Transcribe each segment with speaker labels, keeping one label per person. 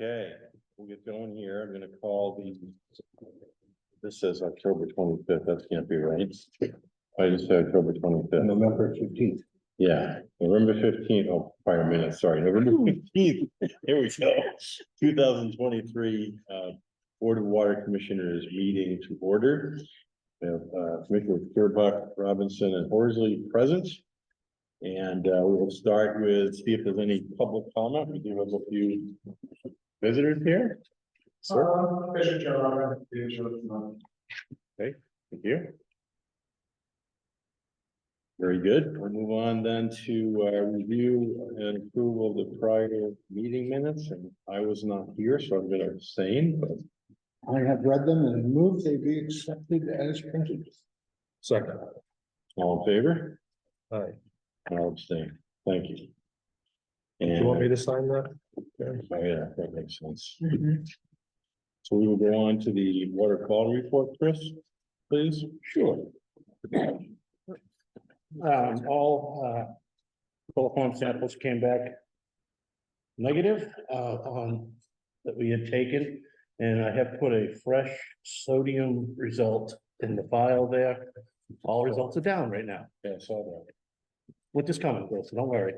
Speaker 1: Okay, we'll get going here. I'm gonna call this says October 25th. That can't be right. I just said October 25th.
Speaker 2: November 15th.
Speaker 1: Yeah, November 15th. Oh, prior minutes, sorry, November 15th. Here we go. 2023 Board of Water Commissioners meeting to order. We have Commissioners Kerbuck, Robinson, and Horsley present. And we will start with, see if there's any public comment. We do have a few visitors here. Okay, thank you. Very good. We'll move on then to review and approval of the prior meeting minutes. And I was not here, so I'm going to abstain, but
Speaker 2: I have read them and move they be accepted as printed.
Speaker 1: second. All in favor?
Speaker 2: Aye.
Speaker 1: I'll abstain. Thank you.
Speaker 2: Do
Speaker 1: And
Speaker 2: you want me to sign that?
Speaker 1: oh, yeah, that makes sense. So we will go on to the water quality report, Chris, please. Sure.
Speaker 3: All coliform samples came back negative on that we had taken, and I have put a fresh sodium result in the file there. All results are down right now.
Speaker 1: Yeah, I saw that.
Speaker 3: Winter's coming, Chris, so don't worry.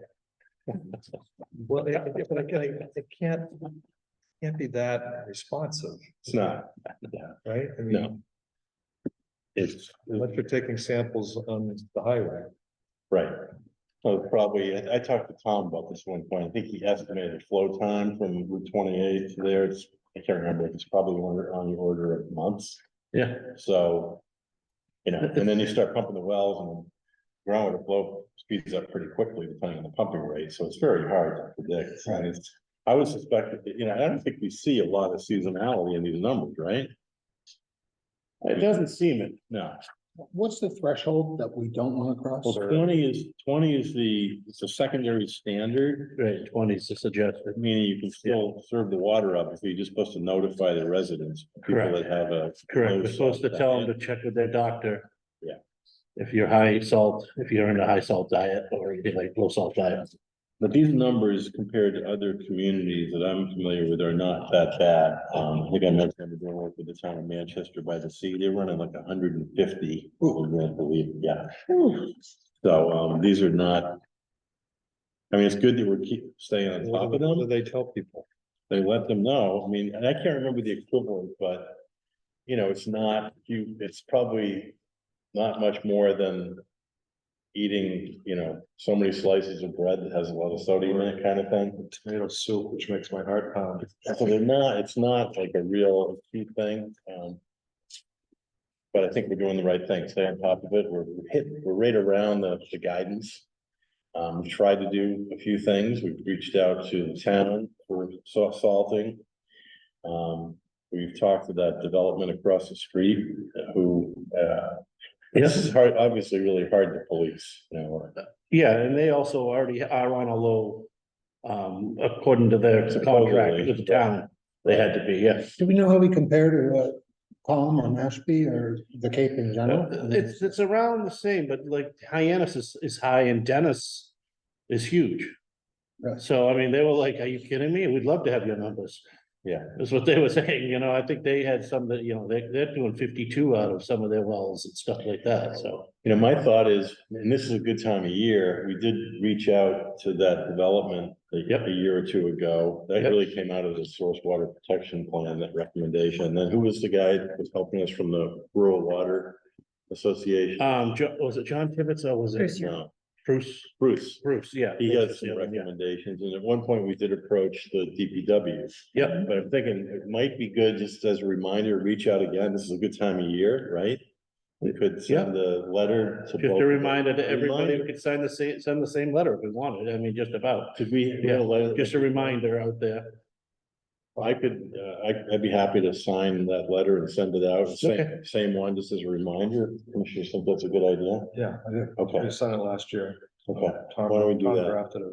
Speaker 4: Well, but again, it can't be that responsive,
Speaker 1: It's not.
Speaker 4: right? I mean,
Speaker 1: No. It's
Speaker 4: unless you're taking samples on the highway.
Speaker 1: right. So probably, I talked to Tom about this one point. I think he estimated flow time from Route 28 to there. It's, I can't remember. It's probably on the order of months.
Speaker 3: Yeah,
Speaker 1: So, you know, and then you start pumping the wells and groundwater flow speeds up pretty quickly depending on the pumping rate. So it's very hard to predict. And it's, I would suspect that, you know, I don't think we see a lot of seasonality in these numbers, right?
Speaker 3: it doesn't seem it.
Speaker 1: No.
Speaker 2: What's the threshold that we don't want to cross?
Speaker 1: Well, 20 is it's a secondary standard,
Speaker 3: Right, 20 is the suggested.
Speaker 1: meaning you can still serve the water up if you're just supposed to notify the residents. People
Speaker 3: Correct.
Speaker 1: that have a.
Speaker 3: Correct,
Speaker 1: low
Speaker 3: we're supposed to
Speaker 1: salt
Speaker 3: tell them
Speaker 1: diet.
Speaker 3: to check with their doctor.
Speaker 1: Yeah.
Speaker 3: If you're high salt, if you're in a high salt diet or anything like low salt diet.
Speaker 1: But these numbers compared to other communities that I'm familiar with are not that bad. I think I mentioned I'm doing work with the town of Manchester by the Sea. They're running like 150. I believe, yeah. So, these are not. I mean, it's good that we're staying on top of
Speaker 4: What do
Speaker 1: them.
Speaker 4: they tell people?
Speaker 1: They let them know. I mean, and I can't remember the equivalent, but. You know, it's probably not much more than. Eating, you know, so many slices of bread that has a lot of sodium in it kind of thing.
Speaker 4: Tomato soup, which makes my heart pound.
Speaker 1: So it's not like a real acute thing. But I think we're doing the right thing, stay on top of it. We're right around the guidance. We've tried to do a few things. We've reached out to the town for salting. We've talked to that development across the street who, this is hard, obviously really hard to police, you know.
Speaker 3: Yeah, and they also already are on a low, according to their contract with the town, they had to be, yes.
Speaker 2: Do we know how we compare to Palm or Mashpee or the Cape in general?
Speaker 3: It's around the same, but like Hyannis is high and Dennis is huge.
Speaker 2: Right.
Speaker 3: So, I mean, they were like, are you kidding me? We'd love to have your numbers.
Speaker 1: Yeah.
Speaker 3: That's what they were saying, you know, I think they had some that, you know, they're doing 52 out of some of their wells and stuff like that, so.
Speaker 1: You know, my thought is, and this is a good time of year, we did reach out to that development a year or two ago. That
Speaker 3: Yep.
Speaker 1: really came out of the source water protection plan, that recommendation. And then who was the guy that was helping us from the Rural Water Association?
Speaker 3: Was it John Tibbetts or was it?
Speaker 5: Bruce.
Speaker 1: No,
Speaker 3: Bruce,
Speaker 1: Bruce,
Speaker 3: yeah.
Speaker 1: he has some
Speaker 3: Yeah.
Speaker 1: recommendations, and at one point we did approach the DPW.
Speaker 3: Yep,
Speaker 1: But I'm thinking it might be good, just as a reminder, reach out again. This is a good time of year, right? We could send a letter to.
Speaker 3: just
Speaker 1: both
Speaker 3: a
Speaker 1: of them.
Speaker 3: reminder to everybody,
Speaker 1: Reminder.
Speaker 3: we could send the same letter if we wanted, I mean, just about.
Speaker 1: Could we?
Speaker 3: Yeah, just a reminder out there.
Speaker 1: I could, I'd be happy to sign that letter and send it out,
Speaker 3: Okay.
Speaker 1: same one, just as a reminder. Commissioner think that's a good idea?
Speaker 4: Yeah, I did. I
Speaker 1: Okay,
Speaker 4: signed it last year.
Speaker 1: okay.
Speaker 4: Tom,
Speaker 1: Why don't we do
Speaker 4: Tom
Speaker 1: that?
Speaker 4: drafted it.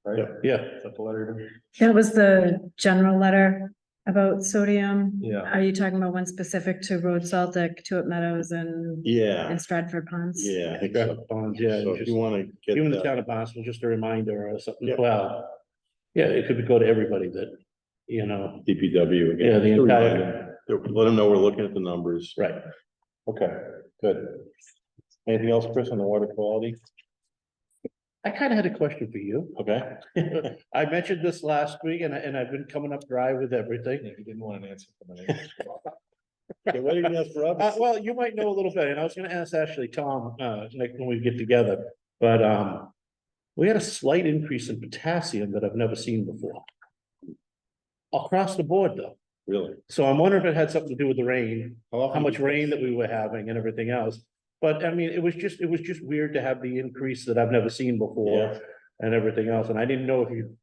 Speaker 4: Right?
Speaker 1: Yep.
Speaker 3: Yeah,
Speaker 4: Is that the letter?
Speaker 5: That was the general letter about sodium.
Speaker 4: Yeah.
Speaker 5: Are you talking about one specific to Road Saltic, Tuit Meadows and
Speaker 1: Yeah,
Speaker 5: Stratford Ponds?
Speaker 1: yeah, I think so.
Speaker 3: traffic bonds, yeah,
Speaker 1: So if you wanna get
Speaker 3: even the
Speaker 1: that,
Speaker 3: town of Barnstable, just a reminder or something,
Speaker 1: Yep.
Speaker 3: well. Yeah, it could go to everybody that, you know,
Speaker 1: DPW again.
Speaker 3: Yeah, the
Speaker 1: Just to remind
Speaker 3: entire-
Speaker 1: them, let them know we're looking at the numbers.
Speaker 3: right.
Speaker 1: Okay, good. Anything else, Chris, on the water quality?
Speaker 3: I kind of had a question for you.
Speaker 1: Okay.
Speaker 3: I mentioned this last week and I've been coming up dry with everything.
Speaker 4: You didn't want an answer from me.
Speaker 1: Okay, what are you gonna ask for us?
Speaker 3: Well, you might know a little bit, and I was gonna ask actually Tom, next when we get together, but, we had a slight increase in potassium that I've never seen before. Across the board though,
Speaker 1: Really?
Speaker 3: so I'm wondering if it had something to do with the rain, how
Speaker 1: often
Speaker 3: much
Speaker 1: do-
Speaker 3: rain that we were having and everything else. But I mean, it was just weird to have the increase that I've never seen before
Speaker 1: Yeah.
Speaker 3: and everything else, and I didn't know if you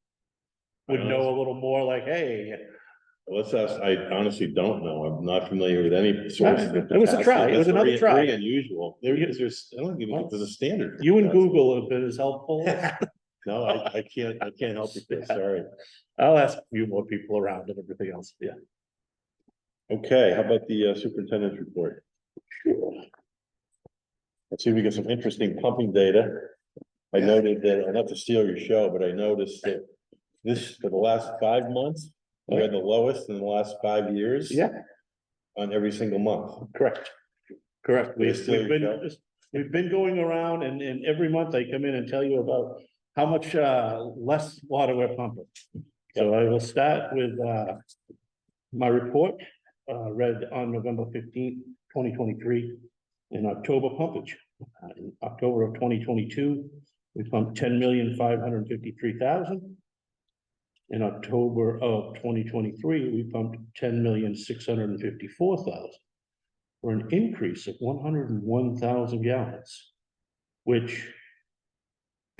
Speaker 3: would know a little more like, hey,
Speaker 1: Let's ask, I honestly don't know. I'm not familiar with any sources.
Speaker 3: It was a try. It was
Speaker 1: That's
Speaker 3: another
Speaker 1: very-
Speaker 3: try.
Speaker 1: Very unusual. There is, there's, I don't even think there's a standard.
Speaker 3: you and Google have been as helpful.
Speaker 1: No, I can't help you, Chris, sorry.
Speaker 3: I'll ask a few more people around and everything else, yeah.
Speaker 1: Okay, how about the superintendent's report? Let's see if we get some interesting pumping data. I noted that, not to steal your show, but I noticed that this, for the last 5 months, we had the lowest in the last 5 years.
Speaker 3: Yeah,
Speaker 1: On every single month.
Speaker 3: correct. Correct.
Speaker 1: They still
Speaker 3: We've been going around and every month they come in and tell you about how much less water we're pumping. So I will start with my report, read on November 15th, 2023, in October pumpage. In October of 2022, we pumped 10,553,000. In October of 2023, we pumped 10,654,000. For an increase of 101,000 gallons, which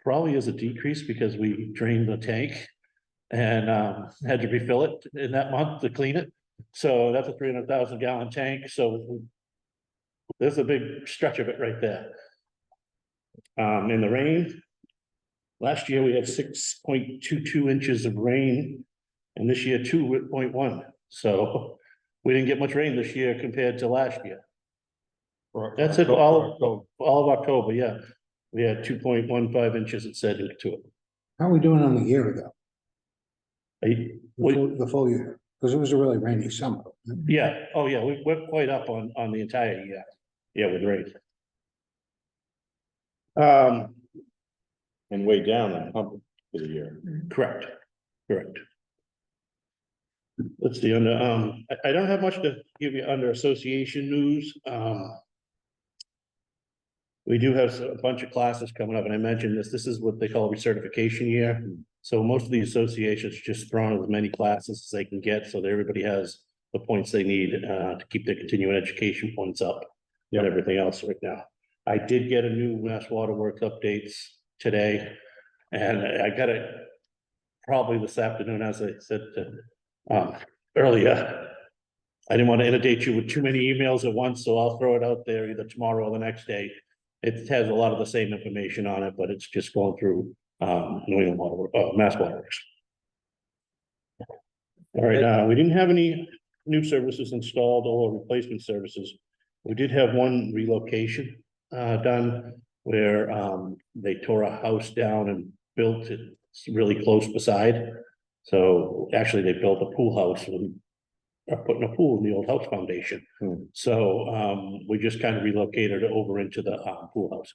Speaker 3: probably is a decrease because we drained the tank and had to refill it in that month to clean it. So that's a 300,000 gallon tank. So there's a big stretch of it right there. In the rain, last year we had 6.22 inches of rain, and this year 2.1. So we didn't get much rain this year compared to last year. That's it, all of October, yeah. We had 2.15 inches, it said into it.
Speaker 2: How are we doing on the year though?
Speaker 3: Hey,
Speaker 2: The full year, because it was a really rainy summer.
Speaker 3: yeah, oh yeah, we're quite up on the entire year. Yeah, with rain.
Speaker 1: And way down on pumping for the year.
Speaker 3: Correct. Let's see, under, I don't have much to give you under association news. We do have a bunch of classes coming up, and I mentioned this is what they call recertification year. So most of the associations just throwing as many classes as they can get, so that everybody has the points they need, to keep their continuing education points up. And everything else right now. I did get a new Mass Water Works updates today, and I got it probably this afternoon, as I said earlier. I didn't want to inundate you with too many emails at once, so I'll throw it out there either tomorrow or the next day. It has a lot of the same information on it, but it's just going through New England Mass Water Works. All right, we didn't have any new services installed or replacement services. We did have one relocation done where they tore a house down and built it really close beside. So actually they built a pool house and are putting a pool in the old house foundation. So we just kind of relocated it over into the pool house.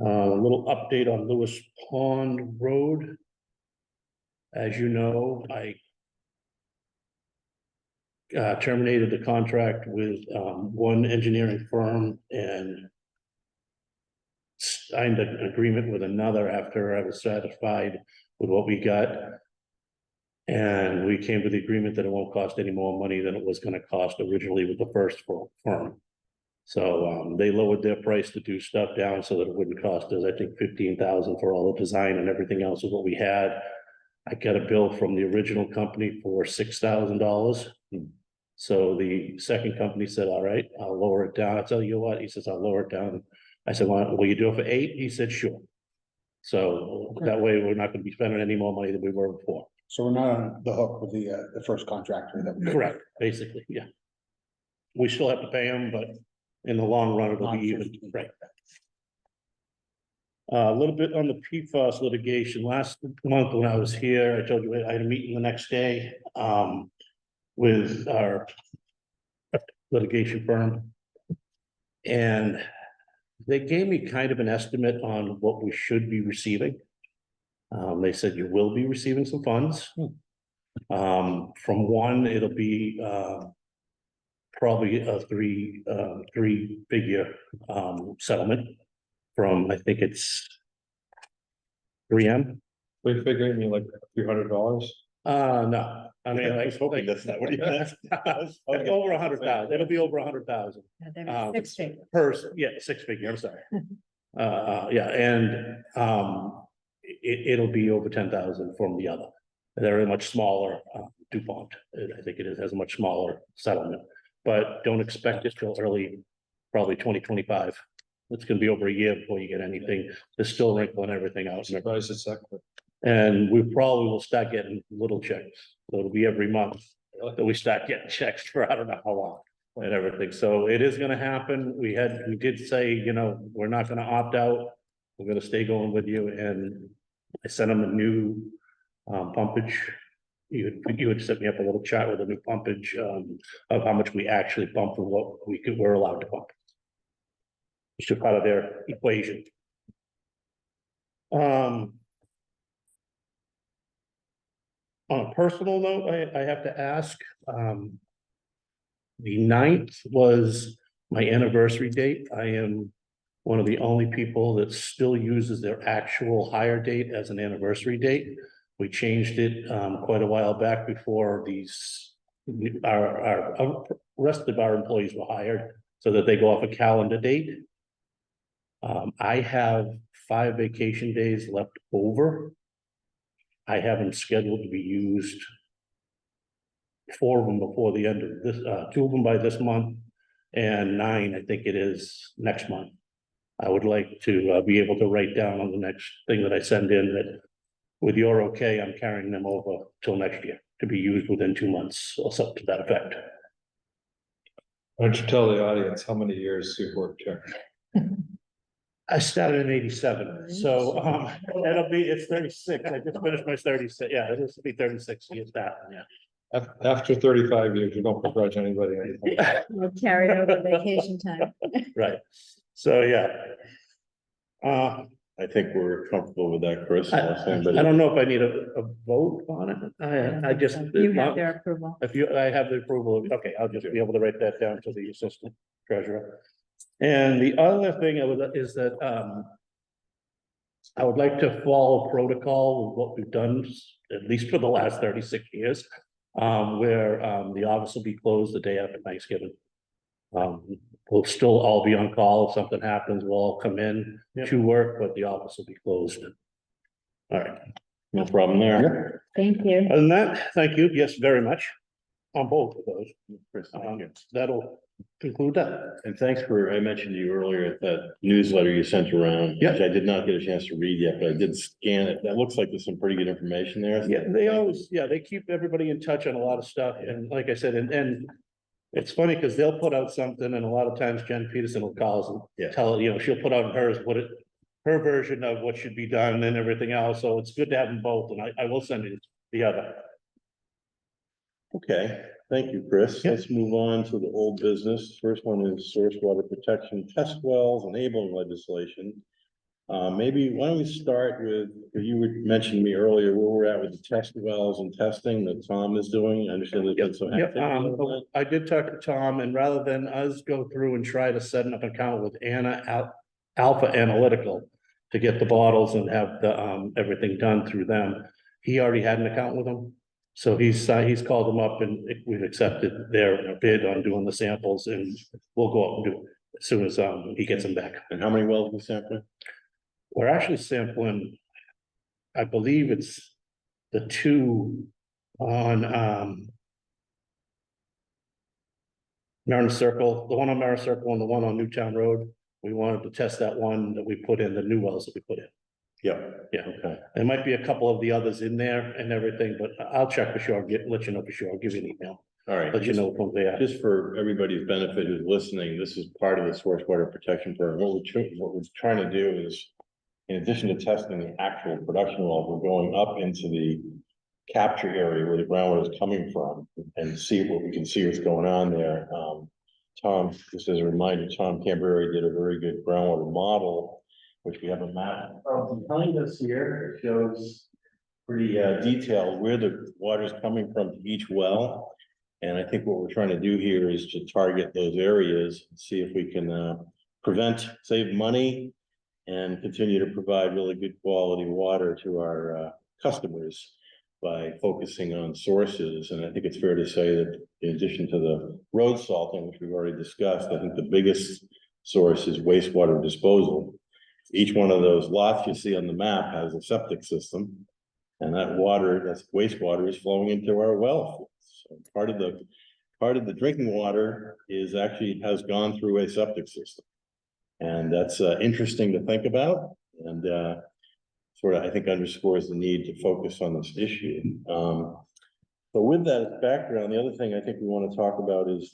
Speaker 3: A little update on Lewis Pond Road. As you know, I terminated the contract with one engineering firm and signed an agreement with another after I was satisfied with what we got. And we came to the agreement that it won't cost any more money than it was gonna cost originally with the first firm. So they lowered their price to do stuff down so that it wouldn't cost us, I think, 15,000 for all the design and everything else of what we had. I got a bill from the original company for $6,000. So the second company said, all right, I'll lower it down. I'll tell you what, he says, I'll lower it down. I said, well, will you do it for 8? He said, sure. So that way we're not gonna be spending any more money than we were before.
Speaker 2: So we're not on the hook with the first contractor that we.
Speaker 3: Correct, basically, yeah. We still have to pay them, but in the long run, it'll be even, right? A little bit on the PFAS litigation. Last month when I was here, I told you I had a meeting the next day, with our litigation firm. And they gave me kind of an estimate on what we should be receiving. They said you will be receiving some funds. From one, it'll be, probably a three-figure, settlement from, I think it's 3M.
Speaker 4: We figuring you like $300.
Speaker 3: No, I mean,
Speaker 1: I
Speaker 3: like,
Speaker 1: was hoping that's not what he meant.
Speaker 3: like over 100,000, it'll be over 100,000
Speaker 5: Six figures.
Speaker 3: per, yeah, 6 figure, I'm sorry. Yeah, and, it'll be over 10,000 from the other. They're a much smaller, DuPont, I think it is, has a much smaller settlement, but don't expect it till early, probably 2025. It's gonna be over a year before you get anything. They're still wrinkling everything out.
Speaker 4: Surprised it's that quick.
Speaker 3: And we probably will start getting little checks. So it'll be every month that we start getting checks for I don't know how long and everything. So it is gonna happen. We did say, you know, we're not gonna opt out. We're gonna stay going with you, and I sent them a new pumpage. You had set me up a little chart with a new pumpage of how much we actually pump and what we're allowed to pump. It's just part of their equation. On a personal note, I have to ask, the 9th was my anniversary date. I am one of the only people that still uses their actual hire date as an anniversary date. We changed it quite a while back before our rest of our employees were hired, so that they go off a calendar date. I have 5 vacation days left over. I have them scheduled to be used. 4 of them before the end of this, 2 of them by this month, and 9, I think it is, next month. I would like to be able to write down on the next thing that I send in that with your okay, I'm carrying them over till next year to be used within 2 months or something to that effect.
Speaker 4: Why don't you tell the audience how many years you've worked here?
Speaker 3: I started in 87, so it's 36. I just finished my 36. Yeah, it is to be 36 years that, yeah.
Speaker 4: After 35 years, you don't begrudge anybody anything.
Speaker 5: We'll carry over vacation time.
Speaker 3: Right, so yeah.
Speaker 1: I think we're comfortable with that, Chris.
Speaker 3: I
Speaker 1: Anybody-
Speaker 3: don't know if I need a vote on it. I just.
Speaker 5: You have their approval.
Speaker 3: If I have the approval, okay, I'll just be able to write that down to the assistant treasurer. And the other thing is that, I would like to follow protocol with what we've done, at least for the last 36 years. Where, the office will be closed the day after Thanksgiving. We'll still all be on call. If something happens, we'll all come in to work, but the office will be closed. All right,
Speaker 1: No problem there.
Speaker 5: Thank you.
Speaker 3: other than that, thank you. Yes, very much on both of those.
Speaker 1: Chris, thank you.
Speaker 3: That'll conclude that.
Speaker 1: And thanks for, I mentioned to you earlier, that newsletter you sent around.
Speaker 3: Yeah.
Speaker 1: Which I did not get a chance to read yet, but I did scan it. That looks like there's some pretty good information there.
Speaker 3: Yeah, they always, they keep everybody in touch on a lot of stuff, and like I said, and it's funny, because they'll put out something, and a lot of times Jen Peterson will call us
Speaker 1: Yeah.
Speaker 3: and tell, she'll put out her version of what should be done and everything else, so it's good to have them both, and I will send you the other.
Speaker 1: Okay, thank you, Chris.
Speaker 3: Yeah.
Speaker 1: Let's move on to the old business. First one is source water protection test wells enabling legislation. Maybe why don't we start with, because you were mentioning to me earlier where we're at with the test wells and testing that Tom is doing. I understand there's been some
Speaker 3: Yep,
Speaker 1: activity on that.
Speaker 3: I did talk to Tom, and rather than us go through and try to set up an account with Alpha Analytical to get the bottles and have the, everything done through them, he already had an account with them. So he's called them up, and we've accepted their bid on doing the samples, and we'll go up and do it as soon as, he gets them back.
Speaker 1: And how many wells we sampling?
Speaker 3: We're actually sampling, I believe it's the 2 on, Marin Circle, the one on Marin Circle and the one on Newtown Road. We wanted to test that one that we put in, the new wells that we put in.
Speaker 1: Yeah.
Speaker 3: Yeah,
Speaker 1: Okay.
Speaker 3: there might be a couple of the others in there and everything, but I'll check for sure, let you know for sure. I'll give you an email,
Speaker 1: All right.
Speaker 3: let you know what they are.
Speaker 1: Just for everybody's benefit who's listening, this is part of the source water protection program. What we're trying to do is in addition to testing the actual production wells, we're going up into the capture area where the groundwater is coming from and see what we can see what's going on there. Tom, just as a reminder, Tom Camberry did a very good groundwater model, which we have a map behind us here. It shows pretty detailed where the water is coming from to each well. And I think what we're trying to do here is to target those areas and see if we can save money and continue to provide really good quality water to our customers by focusing on sources. And I think it's fair to say that in addition to the road salting, which we've already discussed, I think the biggest source is wastewater disposal. Each one of those lots you see on the map has a septic system, and that water, that's wastewater, is flowing into our well. So part of the drinking water is actually has gone through a septic system. And that's interesting to think about, and sort of, I think, underscores the need to focus on this issue. But with that as background, the other thing I think we want to talk about is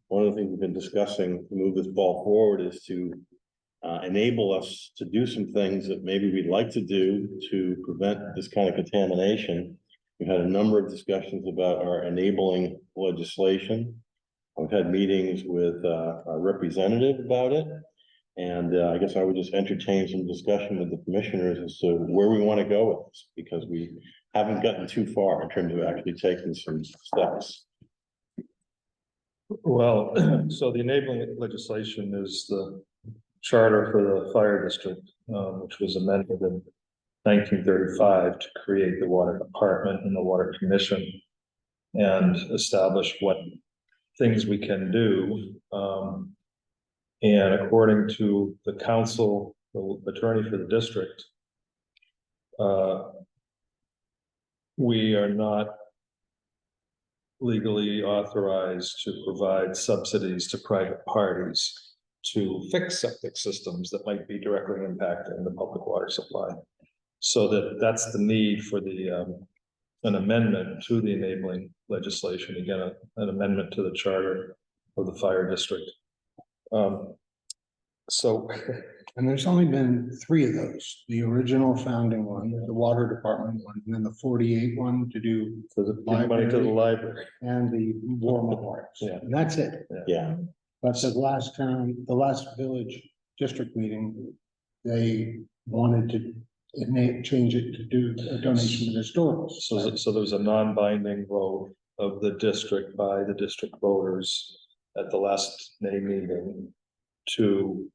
Speaker 1: one of the things we've been discussing to move this ball forward is to enable us to do some things that maybe we'd like to do to prevent this kind of contamination. We've had a number of discussions about our enabling legislation. We've had meetings with our representative about it. And I guess I would just entertain some discussion with the commissioners as to where we want to go with this, because we haven't gotten too far in terms of actually taking some steps.
Speaker 4: Well, so the enabling legislation is the charter for the fire district, which was amended in 1935 to create the water department and the water commission and establish what things we can do. And according to the council, the attorney for the district, we are not legally authorized to provide subsidies to private parties to fix septic systems that might be directly impacting the public water supply. So that's the need for an amendment to the enabling legislation, again, an amendment to the charter of the fire district.
Speaker 2: And there's only been 3 of those, the original founding one, the water department one, and then the 48 one to do
Speaker 4: So the money to the library.
Speaker 2: and the war memorials.
Speaker 4: Yeah.
Speaker 2: And that's it.
Speaker 1: Yeah,
Speaker 2: But the last village district meeting, they wanted to change it to do a donation to the historical.
Speaker 4: So there's a non-binding vote of the district by the district voters at the last May meeting to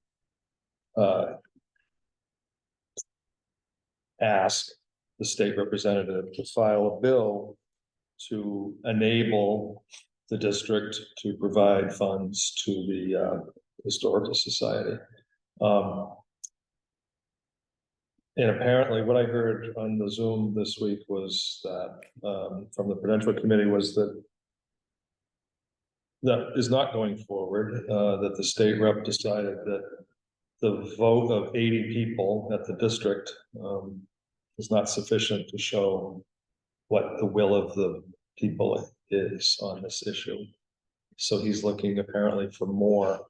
Speaker 4: ask the state representative to file a bill to enable the district to provide funds to the historical society. And apparently what I heard on the Zoom this week was that from the Prudential Committee was that is not going forward, that the state rep decided that the vote of 80 people at the district is not sufficient to show what the will of the people is on this issue. So he's looking apparently for more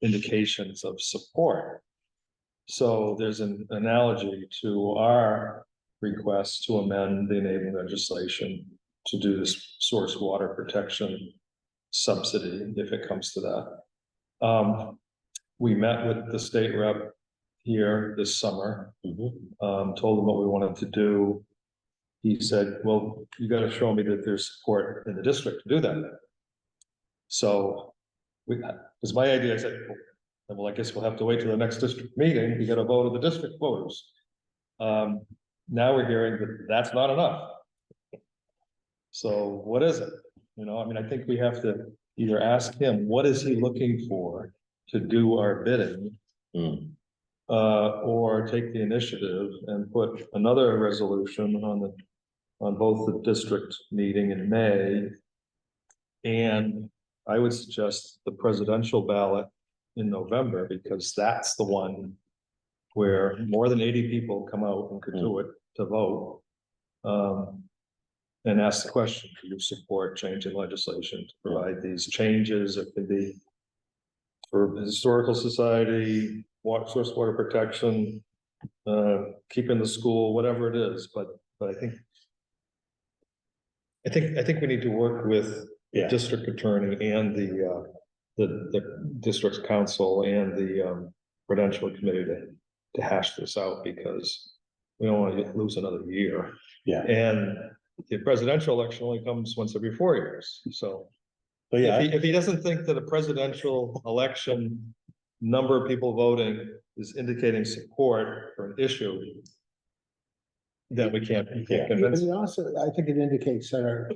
Speaker 4: indications of support. So there's an analogy to our request to amend the enabling legislation to do this source water protection subsidy, if it comes to that. We met with the state rep here this summer, told him what we wanted to do. He said, well, you got to show me that there's support in the district to do that. So it was my idea. I said, well, I guess we'll have to wait till the next district meeting to get a vote of the district voters. Now we're hearing that that's not enough. So what is it? You know, I mean, I think we have to either ask him, what is he looking for to do our bidding? Or take the initiative and put another resolution on both the district meeting in May. And I would suggest the presidential ballot in November, because that's the one where more than 80 people come out and could do it to vote. And ask the question, do you support changing legislation to provide these changes? It could be for the historical society, water, source water protection, keeping the school, whatever it is, but I think. I think we need to work with the
Speaker 1: Yeah.
Speaker 4: district attorney and the district's council and the prudential committee to hash this out, because we don't want to lose another year.
Speaker 1: Yeah.
Speaker 4: And the presidential election only comes once every 4 years, so.
Speaker 1: But yeah,
Speaker 4: If he doesn't think that a presidential election number of people voting is indicating support for an issue, then we can't
Speaker 1: Yeah.
Speaker 4: convince.
Speaker 2: But also, I think it indicates that our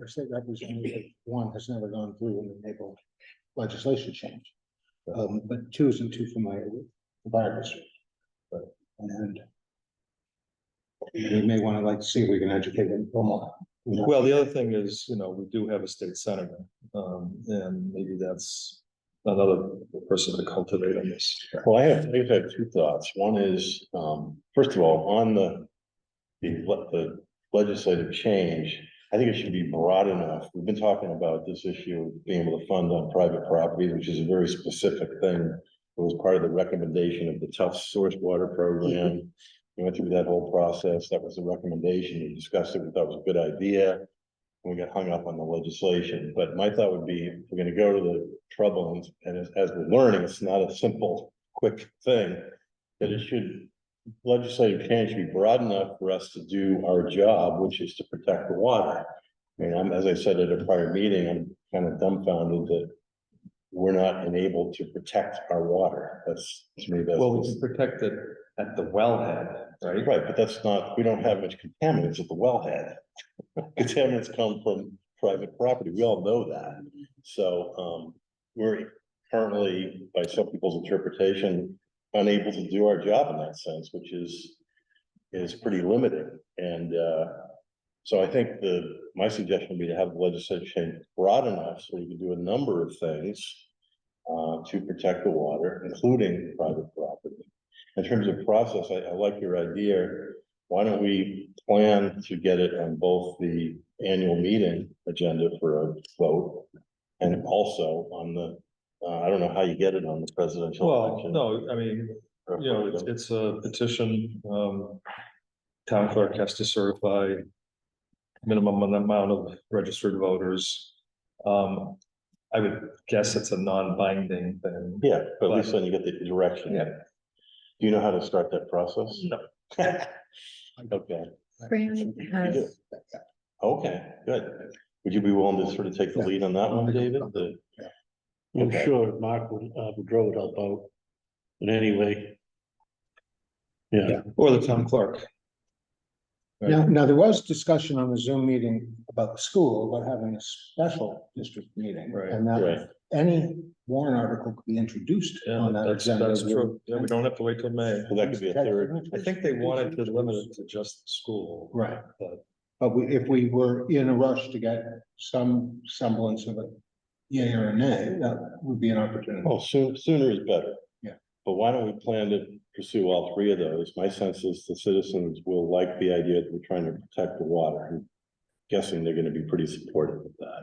Speaker 2: state representative, one, has never gone through and enabled legislation change. But two, isn't too familiar with the fire district. And we may want to like see if we can educate them a little more.
Speaker 4: Well, the other thing is, we do have a state senator, and maybe that's another person to cultivate on this.
Speaker 1: well, I have two thoughts. One is, first of all, on the legislative change, I think it should be broad enough. We've been talking about this issue of being able to fund on private property, which is a very specific thing. It was part of the recommendation of the tough source water program. We went through that whole process. That was the recommendation. We discussed it. We thought it was a good idea. And we got hung up on the legislation. But my thought would be, if we're going to go to the trouble, and as we're learning, it's not a simple, quick thing, that it should, legislative change should be broad enough for us to do our job, which is to protect the water. I mean, as I said at a prior meeting, I'm kind of dumbfounded that we're not enabled to protect our water. That's, to me, that's.
Speaker 4: Well, we can protect it at the wellhead, right?
Speaker 1: Right, but that's not, we don't have much contaminants at the wellhead. Contaminants come from private property, we all know that. So, we're currently, by some people's interpretation, unable to do our job in that sense, which is pretty limited. And, so I think my suggestion would be to have the legislation broad enough so we can do a number of things to protect the water, including private property. In terms of process, I like your idea. Why don't we plan to get it on both the annual meeting agenda for a vote and also on the, I don't know how you get it on the presidential
Speaker 4: Well,
Speaker 1: election.
Speaker 4: no, I mean, it's a petition, town clerk has to certify minimum amount of registered voters. I would guess it's a non-binding thing.
Speaker 1: Yeah, but at least then you get the direction.
Speaker 4: Yeah.
Speaker 1: Do you know how to start that process?
Speaker 4: No.
Speaker 1: Okay.
Speaker 5: Fran
Speaker 1: You
Speaker 5: has,
Speaker 1: do. Okay, good. Would you be willing to sort of take the lead on that one, David?
Speaker 3: I'm
Speaker 1: Okay.
Speaker 3: sure Mark Boudreau would help out in any way. Yeah,
Speaker 4: Or the town clerk. Right.
Speaker 2: Now, there was discussion on the Zoom meeting about the school, about having a special district meeting.
Speaker 4: Right,
Speaker 2: And that
Speaker 1: right.
Speaker 2: any warrant article could be introduced
Speaker 4: Yeah,
Speaker 2: on that
Speaker 4: that's
Speaker 2: agenda.
Speaker 4: true. Yeah, we don't have to wait till May.
Speaker 1: So that could be a third.
Speaker 4: I think they wanted to limit it to just the school.
Speaker 2: Right,
Speaker 4: But
Speaker 2: but if we were in a rush to get some semblance of a yay or a nay, that would be an opportunity.
Speaker 1: Well, sooner is better.
Speaker 2: Yeah.
Speaker 1: But why don't we plan to pursue all three of those? My sense is the citizens will like the idea that we're trying to protect the water. I'm guessing they're gonna be pretty supportive of that,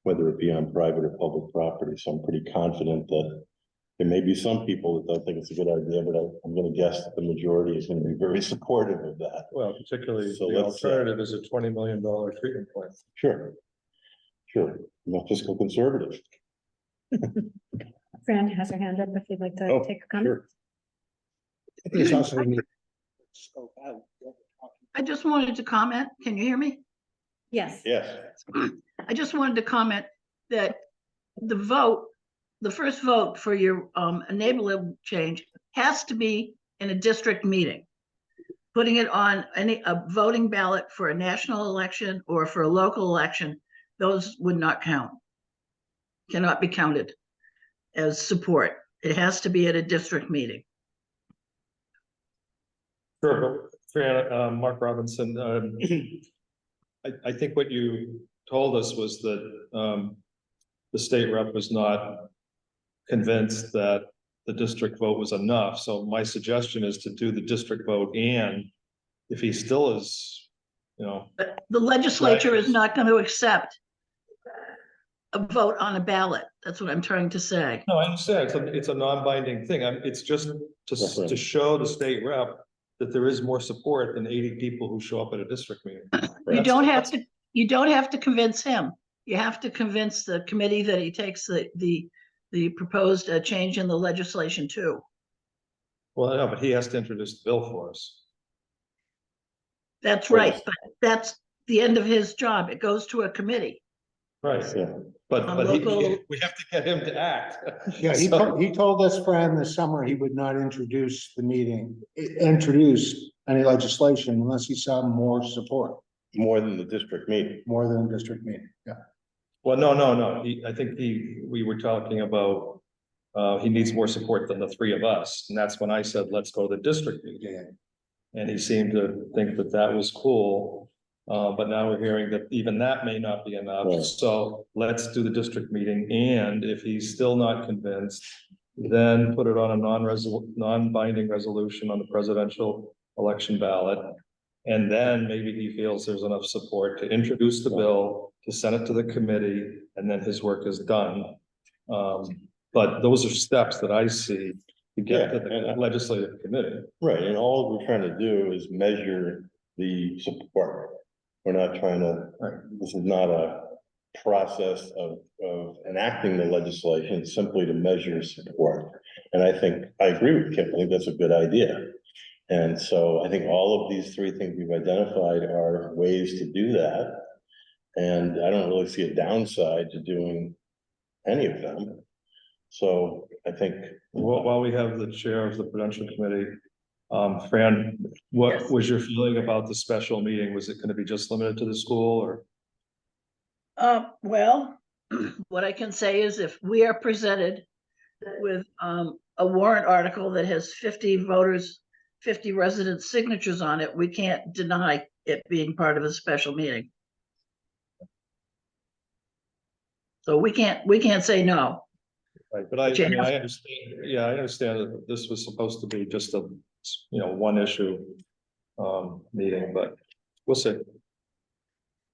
Speaker 1: whether it be on private or public property. So I'm pretty confident that there may be some people that don't think it's a good idea, but I'm gonna guess that the majority is gonna be very supportive of that.
Speaker 4: Well, particularly
Speaker 1: So
Speaker 4: the
Speaker 1: let's,
Speaker 4: alternative is a $20 million treatment plant.
Speaker 1: Sure. Sure, I'm not fiscal conservative.
Speaker 5: Fran has her hand up if you'd like to
Speaker 1: Oh,
Speaker 5: take a comment.
Speaker 1: Sure.
Speaker 2: I think it's also need.
Speaker 6: I just wanted to comment, can you hear me?
Speaker 5: Yes.
Speaker 1: Yes.
Speaker 6: I just wanted to comment that the first vote for your enabling change has to be in a district meeting. Putting it on a voting ballot for a national election or for a local election, those would not count. Cannot be counted as support. It has to be at a district meeting.
Speaker 4: Sure, but Fran, Mark Robinson, I think what you told us was that the state rep was not convinced that the district vote was enough. So my suggestion is to do the district vote, and if he still is,
Speaker 6: But the legislature is not going to accept a vote on a ballot. That's what I'm trying to say.
Speaker 4: No, I understand. It's a non-binding thing. It's just to show the state rep that there is more support than 80 people who show up at a district meeting.
Speaker 6: You don't have to convince him. You have to convince the committee that he takes the proposed change in the legislation too.
Speaker 4: Well, no, but he has to introduce the bill for us.
Speaker 6: That's right, but that's the end of his job. It goes to a committee.
Speaker 4: Right,
Speaker 1: Yeah.
Speaker 4: but
Speaker 6: Local-
Speaker 4: we have to get him to act.
Speaker 2: Yeah, he told us, Fran, this summer he would not introduce any legislation unless he saw more support,
Speaker 1: More than the district meeting.
Speaker 2: more than a district meeting, yeah.
Speaker 4: Well, no. I think we were talking about, he needs more support than the three of us. And that's when I said, let's go to the district meeting. And he seemed to think that that was cool. But now we're hearing that even that may not be enough.
Speaker 1: Right.
Speaker 4: So let's do the district meeting. And if he's still not convinced, then put it on a non-binding resolution on the presidential election ballot. And then maybe he feels there's enough support to introduce the bill, to send it to the committee, and then his work is done. But those are steps that I see to get to the legislative committee.
Speaker 1: Right, and all we're trying to do is measure the support. We're not trying to, this is not a process of enacting the legislation, it's simply to measure support. And I agree with Kip, I think that's a good idea. And so I think all of these three things we've identified are ways to do that. And I don't really see a downside to doing any of them. So I think.
Speaker 4: While we have the chair of the Prudential Committee, Fran, what was your feeling about the special meeting? Was it going to be just limited to the school or?
Speaker 6: Well, what I can say is if we are presented with a warrant article that has 50 voters, 50 residents' signatures on it, we can't deny it being part of a special meeting. So we can't say no.
Speaker 4: Right, but I understand, yeah, I understand that this was supposed to be just a, one issue meeting, but we'll see.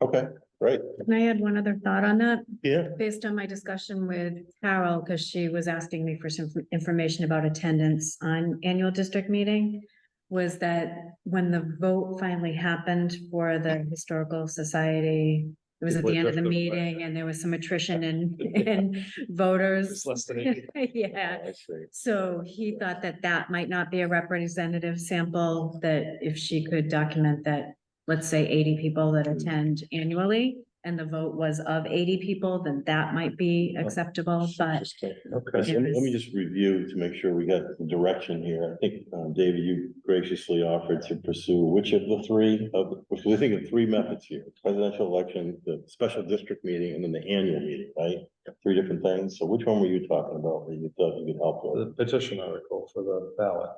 Speaker 1: Okay, great.
Speaker 5: Can I add one other thought on that?
Speaker 1: Yeah.
Speaker 5: Based on my discussion with Carol, because she was asking me for some information about attendance on annual district meeting, was that when the vote finally happened for the Historical Society, it was at the end of the meeting and there was some attrition in voters.
Speaker 4: It's less than 80.
Speaker 5: Yeah.
Speaker 1: I see.
Speaker 5: So he thought that that might not be a representative sample, that if she could document that, let's say 80 people that attend annually, and the vote was of 80 people, then that might be acceptable, but.
Speaker 4: Okay.
Speaker 1: So let me just review to make sure we got the direction here. I think, David, you graciously offered to pursue which of the three which we think of three methods here: presidential election, the special district meeting, and then the annual meeting, right? Three different things. So which one were you talking about that you thought you could help with?
Speaker 4: The petition article for the ballot.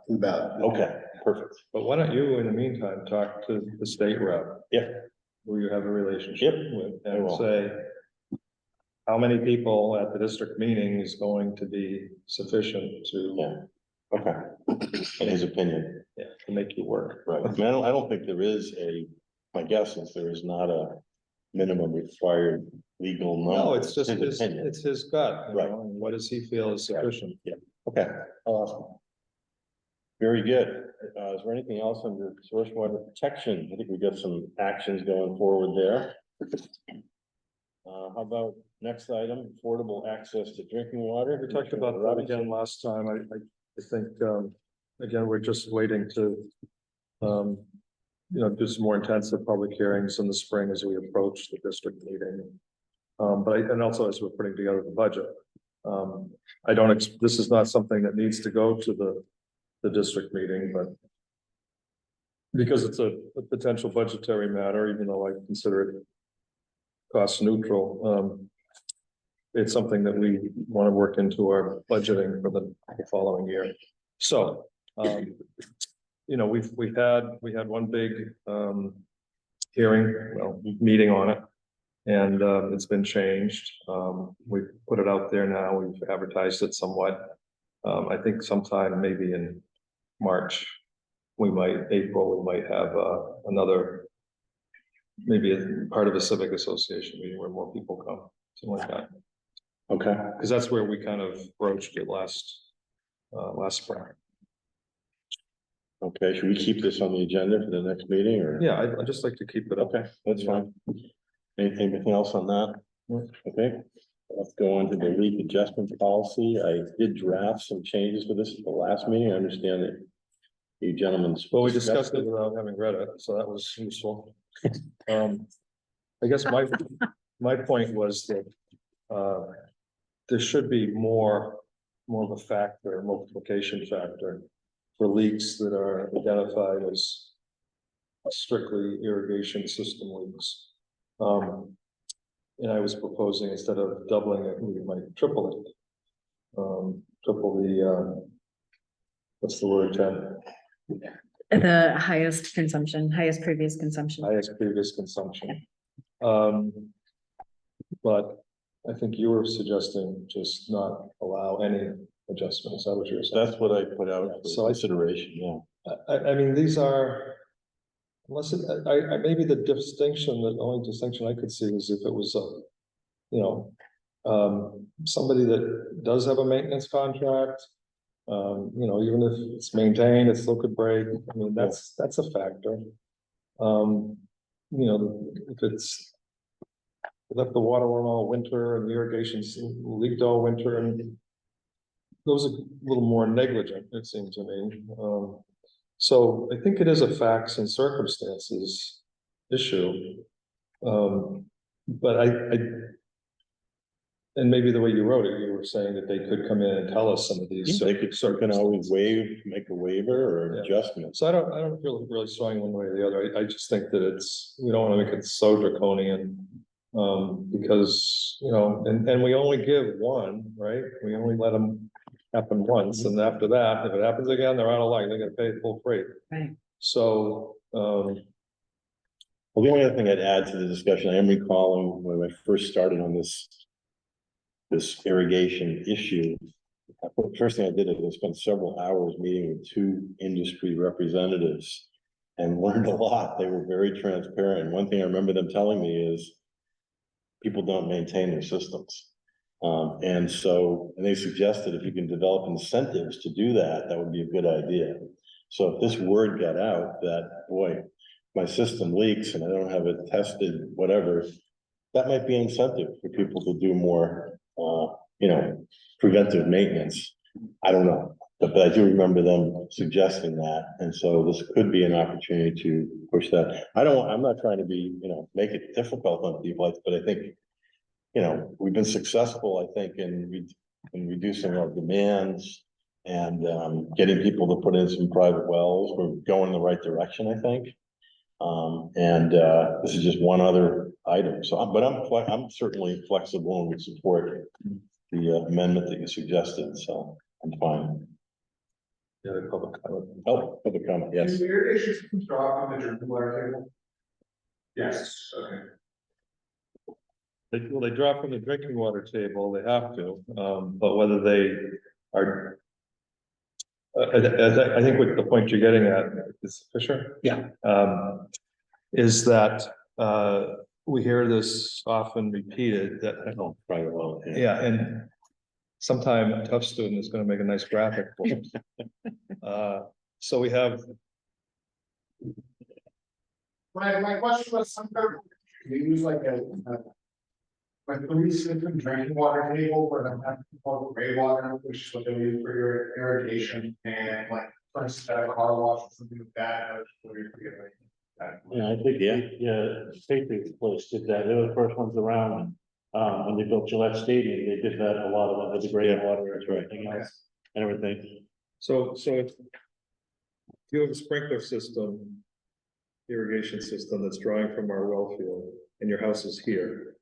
Speaker 1: Okay, perfect.
Speaker 4: But why don't you, in the meantime, talk to the state rep?
Speaker 1: Yeah.
Speaker 4: Who you have a relationship
Speaker 1: Yep,
Speaker 4: with,
Speaker 1: I
Speaker 4: and
Speaker 1: will.
Speaker 4: say how many people at the district meeting is going to be sufficient to,
Speaker 1: Yeah. Okay. In his opinion.
Speaker 4: to make you work.
Speaker 1: Right. I mean, I don't think there is my guess is there is not a minimum required legal number.
Speaker 4: No, it's just
Speaker 1: his opinion.
Speaker 4: it's his gut,
Speaker 1: Right.
Speaker 4: and what does he feel is sufficient?
Speaker 1: Yeah. Okay. Awesome. Very good. Is there anything else under source water protection? I think we got some actions going forward there. How about next item, affordable access to drinking water?
Speaker 4: We talked about that again last time. I think, again, we're just waiting to, do some more intensive public hearings in the spring as we approach the district meeting. And also as we're putting together the budget. This is not something that needs to go to the district meeting, but because it's a potential budgetary matter, even though I consider it cost neutral, it's something that we want to work into our budgeting for the following year. So, we had one big meeting on it, and it's been changed. We've put it out there now. We've advertised it somewhat. I think sometime maybe in March, April, we might have another, maybe a part of a civic association meeting where more people come, something like that.
Speaker 1: Okay,
Speaker 4: because that's where we kind of broached it last spring.
Speaker 1: okay, should we keep this on the agenda for the next meeting or?
Speaker 4: Yeah, I'd just like to keep it up.
Speaker 1: Okay, that's fine. Anything else on that? Okay, let's go on to the leak adjustment policy. I did draft some changes for this at the last meeting. I understand that you gentlemen.
Speaker 4: Well, we discussed it without having read it, so that was useful. I guess my point was that, there should be more of a factor, multiplication factor for leaks that are identified as strictly irrigation system leaks. And I was proposing instead of doubling it, we might triple it. Triple the, what's the word, Jen?
Speaker 5: The highest consumption, highest previous consumption.
Speaker 4: Highest previous consumption. But I think you were suggesting just not allow any adjustments. Is that what you're saying?
Speaker 1: That's what I put out
Speaker 4: So
Speaker 1: for
Speaker 4: I-
Speaker 1: consideration, yeah.
Speaker 4: I mean, these are, unless it, maybe the distinction, the only distinction I could see is if it was you know, somebody that does have a maintenance contract, you know, even if it's maintained, it still could break. I mean, that's a factor. You know, if it's left the water on all winter and the irrigation's leaked all winter, and those are a little more negligent, it seems to me. So I think it is a facts and circumstances issue. But and maybe the way you wrote it, you were saying that they could come in and tell us some of these.
Speaker 1: They can always make a waiver or an adjustment.
Speaker 4: So I don't feel really strong one way or the other. I just think that we don't want to make it so draconian. Because, you know, and we only give one, right? We only let them happen once, and after that, if it happens again, they're out of line, they're gonna pay full freight.
Speaker 5: Right.
Speaker 4: So,
Speaker 1: Well, the only other thing I'd add to the discussion, I am recalling when I first started on this irrigation issue. The first thing I did is I spent several hours meeting with two industry representatives and learned a lot. They were very transparent. And one thing I remember them telling me is people don't maintain their systems. And they suggested if you can develop incentives to do that, that would be a good idea. So if this word got out that, boy, my system leaks and I don't have it tested, whatever, that might be an incentive for people to do more, you know, preventive maintenance. I don't know, but I do remember them suggesting that. And so this could be an opportunity to push that. I'm not trying to be, you know, make it difficult on people, but I think, you know, we've been successful, I think, in reducing our demands and getting people to put in some private wells. We're going in the right direction, I think. This is just one other item. So, I'm certainly flexible and would support the amendment that you suggested. So I'm fine.
Speaker 4: yeah, the public comment.
Speaker 1: Oh, public comment, yes.
Speaker 7: Is there issues from drop on the drinking water table? Yes, okay.
Speaker 4: They drop from the drinking water table, they have to, but whether they are. I think what the point you're getting at is, Fisher?
Speaker 2: Yeah.
Speaker 4: Is that, we hear this often repeated that,
Speaker 1: Oh, private well.
Speaker 4: yeah, and sometime a tough student is gonna make a nice graphic for us. So we have,
Speaker 7: My question was sometimes you use like like 3 system drinking water table for them have gray water, which is what they use for your irrigation, and like for instance, a car wash or something like that.
Speaker 3: Yeah, I think, Patriots Place did that. They were the first ones around, when they built Gillette Stadium, they did that, a lot of it, with the gray water and everything else, and everything.
Speaker 4: so if you have a sprinkler system, irrigation system that's drawing from our well field, and your house is here.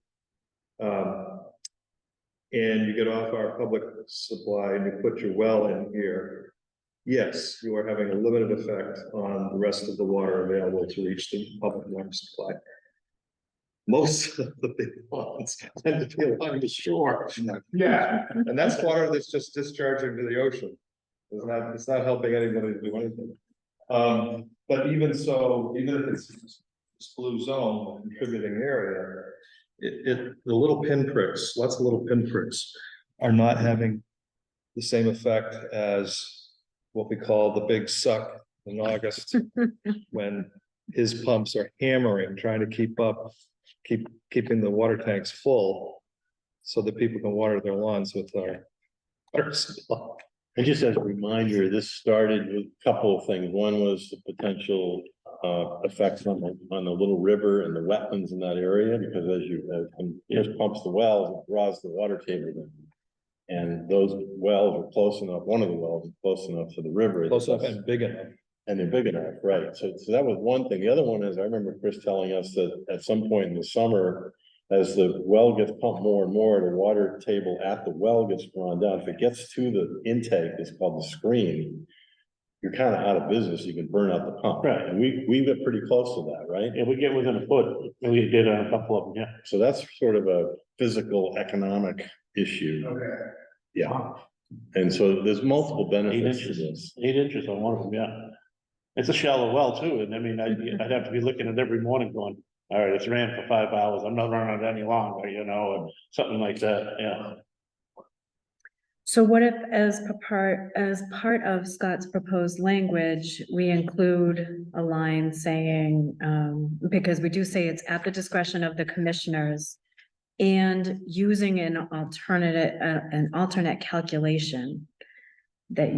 Speaker 4: And you get off our public supply and you put your well in here. Yes, you are having a limited effect on the rest of the water available to reach the public water supply. Most of the big ponds tend to be along the shore.
Speaker 7: Yeah.
Speaker 4: And that's water that's just discharging to the ocean. It's not helping anybody to do anything. But even so, even if it's this blue zone, contributing area, the little pinpricks, lots of little pinpricks are not having the same effect as what we call the big suck in August, when his pumps are hammering, trying to keeping the water tanks full so that people can water their lawns with our water supply.
Speaker 1: And just as a reminder, this started with a couple of things. One was the potential effects on the little river and the wetlands in that area, because as it pumps the wells, it draws the water table in. And those wells are close enough, one of the wells is close enough to the river.
Speaker 4: Close enough and big enough.
Speaker 1: And they're big enough, right? So that was one thing. The other one is, I remember Chris telling us that at some point in the summer, as the well gets pumped more and more, the water table at the well gets drawn down. If it gets to the intake, it's called the screen, you're kind of out of business. You can burn out the pump.
Speaker 3: Right.
Speaker 1: And we get pretty close to that, right?
Speaker 3: Yeah, we get within a foot, we did on a couple of them, yeah.
Speaker 1: So that's sort of a physical, economic issue.
Speaker 7: Okay.
Speaker 1: Yeah. And so there's multiple
Speaker 3: 8
Speaker 1: benefits to
Speaker 3: inches,
Speaker 1: this.
Speaker 3: 8 inches on one of them, yeah. It's a shallow well too, and I mean, I'd have to be looking at it every morning going, all right, it's ran for 5 hours, I'm not running it any longer, you know, or something like that, yeah.
Speaker 5: So what if as part of Scott's proposed language, we include a line saying, because we do say it's at the discretion of the commissioners and using an alternate calculation that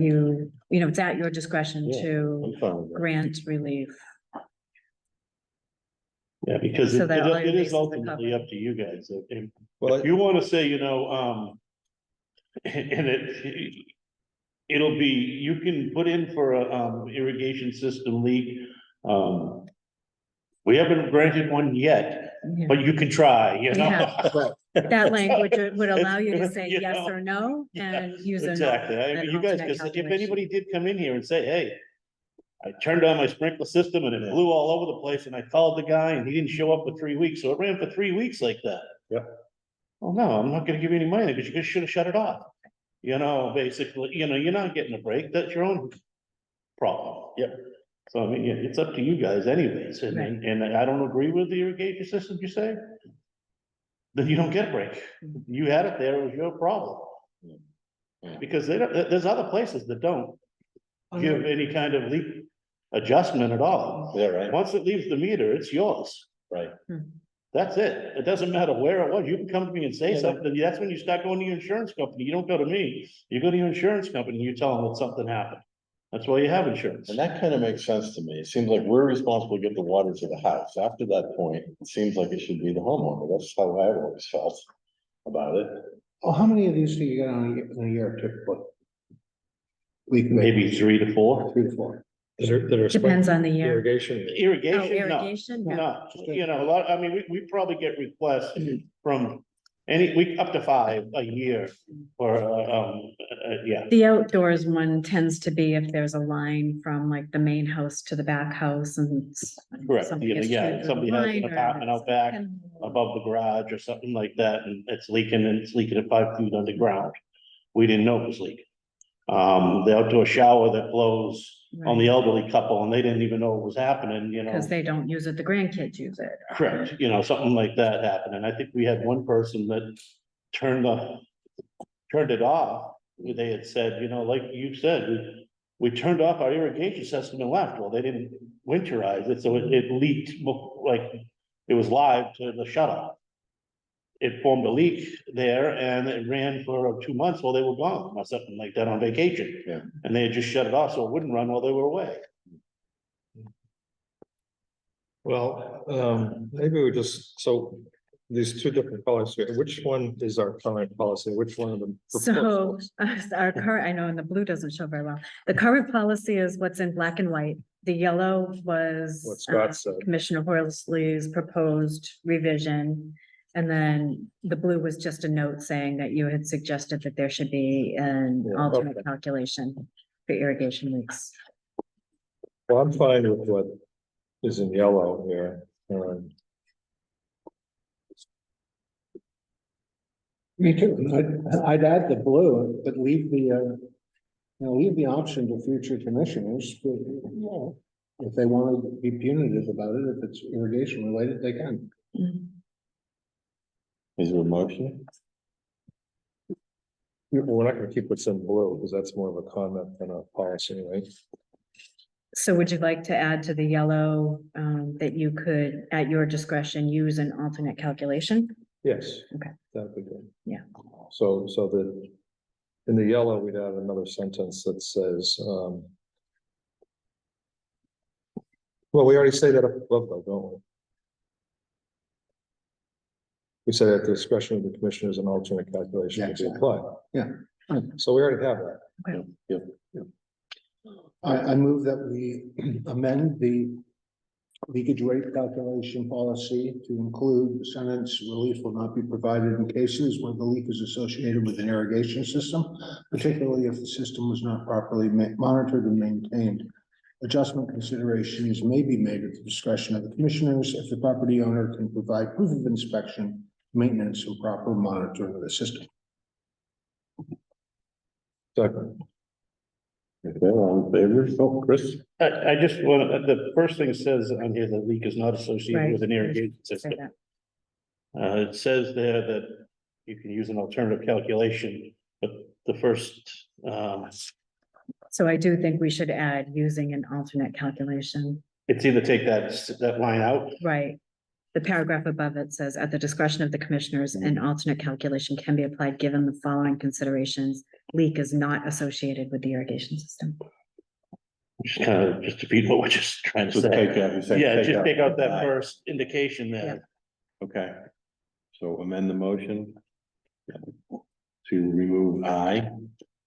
Speaker 5: it's at your discretion
Speaker 1: Yeah,
Speaker 5: to
Speaker 1: I'm fine with that.
Speaker 5: grant relief.
Speaker 3: Yeah, because
Speaker 5: So
Speaker 3: it
Speaker 5: that all your
Speaker 3: it
Speaker 5: bases
Speaker 3: is
Speaker 5: are
Speaker 3: ultimately
Speaker 5: covered.
Speaker 3: up to you guys.
Speaker 4: Well,
Speaker 3: If you wanna say, and it'll be, you can put in for a, irrigation system leak. We haven't granted one yet,
Speaker 5: Yeah.
Speaker 3: but you can try, you know?
Speaker 5: Yeah. That language would allow you to say
Speaker 3: You
Speaker 5: yes
Speaker 3: know?
Speaker 5: or no
Speaker 3: Yeah,
Speaker 5: and use an
Speaker 3: exactly. I mean,
Speaker 5: an
Speaker 3: you guys,
Speaker 5: alternate
Speaker 3: because if
Speaker 5: calculation.
Speaker 3: anybody did come in here and say, hey, I turned on my sprinkler system and it blew all over the place and I called the guy and he didn't show up for 3 weeks, so it ran for 3 weeks like that.
Speaker 1: Yep.
Speaker 3: Well, no, I'm not gonna give you any money because you just should have shut it off. You know, basically, you're not getting a break, that's your own problem.
Speaker 1: Yep.
Speaker 3: So I mean, yeah, it's up to you guys anyways, and,
Speaker 5: Right.
Speaker 3: and I don't agree with the irrigation system, you say? Then you don't get a break. You had it there, it was your problem. Because there's other places that don't give any kind of leak adjustment at all.
Speaker 1: Yeah, right,
Speaker 3: Once it leaves the meter, it's yours.
Speaker 1: right.
Speaker 3: That's it. It doesn't matter where it was. You can come to me and say
Speaker 1: Yeah.
Speaker 3: something. That's when you start going to your insurance company. You don't go to me. You go to your insurance company, you tell them that something happened. That's why you have insurance.
Speaker 1: And that kind of makes sense to me. It seems like we're responsible to get the water to the house. After that point, it seems like it should be the homeowner. That's how I've always felt about it.
Speaker 2: Oh, how many of these do you get in a year typically? Week,
Speaker 3: Maybe 3 to 4.
Speaker 2: 3 to 4.
Speaker 4: that are.
Speaker 5: Depends on the year.
Speaker 4: Irrigation.
Speaker 5: Oh,
Speaker 3: Irrigation, no.
Speaker 5: irrigation, yeah.
Speaker 3: No, a lot, I mean, we probably get requests from any week up to 5 a year for, yeah.
Speaker 5: The outdoors one tends to be if there's a line from like the main house to the back house and.
Speaker 3: Correct,
Speaker 5: somebody gets
Speaker 3: yeah,
Speaker 5: chewed through
Speaker 3: somebody
Speaker 5: the
Speaker 3: has
Speaker 5: line
Speaker 3: an
Speaker 5: or
Speaker 3: apartment out back above the garage or something like that, and it's leaking at 5 feet underground. We didn't know it was leaking. The outdoor shower that blows on the elderly couple, and they didn't even know it was happening,
Speaker 5: Because they don't use it, the grandkids use it.
Speaker 3: Correct, something like that happened, and I think we had one person that turned it off. They had said, like you said, we turned off our irrigation system and left. Well, they didn't winterize it, so it leaked like it was live to the shut off. It formed a leak there and it ran for 2 months while they were gone or something like that on vacation.
Speaker 1: Yeah.
Speaker 3: And they had just shut it off so it wouldn't run while they were away.
Speaker 4: Well, maybe we so these 2 different policies, which one is our current policy? Which one of them?
Speaker 5: So our current, I know, and the blue doesn't show very well. The current policy is what's in black and white. The yellow was
Speaker 4: What Scott said.
Speaker 5: Commissioner Horsley's proposed revision. And then the blue was just a note saying that you had suggested that there should be an
Speaker 4: Yeah,
Speaker 5: alternate
Speaker 4: okay.
Speaker 5: calculation for irrigation leaks.
Speaker 4: Well, I'm fine with what is in yellow here.
Speaker 2: Me too. I'd add the blue, but leave the option to future commissioners, if they want to be punitive about it, if it's irrigation related, they can.
Speaker 5: Mhm.
Speaker 1: Is there a motion?
Speaker 4: We're not gonna keep what's in blue, because that's more of a comment than a policy, right?
Speaker 5: So would you like to add to the yellow, that you could, at your discretion, use an alternate calculation?
Speaker 4: Yes.
Speaker 5: Okay.
Speaker 4: That'd be good.
Speaker 5: Yeah.
Speaker 4: So the, in the yellow, we'd add another sentence that says, well, we already say that up above though, don't we? We say at the discretion of the commissioners, an alternate calculation
Speaker 2: Yeah,
Speaker 4: to be
Speaker 2: exactly.
Speaker 4: applied.
Speaker 2: Yeah.
Speaker 4: So we already have that.
Speaker 1: Yep.
Speaker 2: I move that we amend the leakage rate calculation policy to include the sentence, relief will not be provided in cases where the leak is associated with an irrigation system, particularly if the system was not properly monitored and maintained. Adjustment considerations may be made at the discretion of the commissioners if the property owner can provide proof of inspection, maintenance, and proper monitoring of the system.
Speaker 4: Second.
Speaker 1: Okay, all in favor? Oh, Chris?
Speaker 3: I just want, the first thing says on here, the leak is not associated with an irrigation
Speaker 5: Say
Speaker 3: system.
Speaker 5: that.
Speaker 3: It says there that you can use an alternative calculation, but the first,
Speaker 5: So I do think we should add using an alternate calculation,
Speaker 3: it's either take that line out.
Speaker 5: right? The paragraph above it says, at the discretion of the commissioners, an alternate calculation can be applied given the following considerations. Leak is not associated with the irrigation system.
Speaker 3: Just kind of, just to repeat what we're just trying to
Speaker 1: So
Speaker 3: say.
Speaker 1: take out, you say.
Speaker 3: Yeah, just take out that
Speaker 1: Aye.
Speaker 3: first indication there.
Speaker 1: Okay, so amend the motion. To remove I,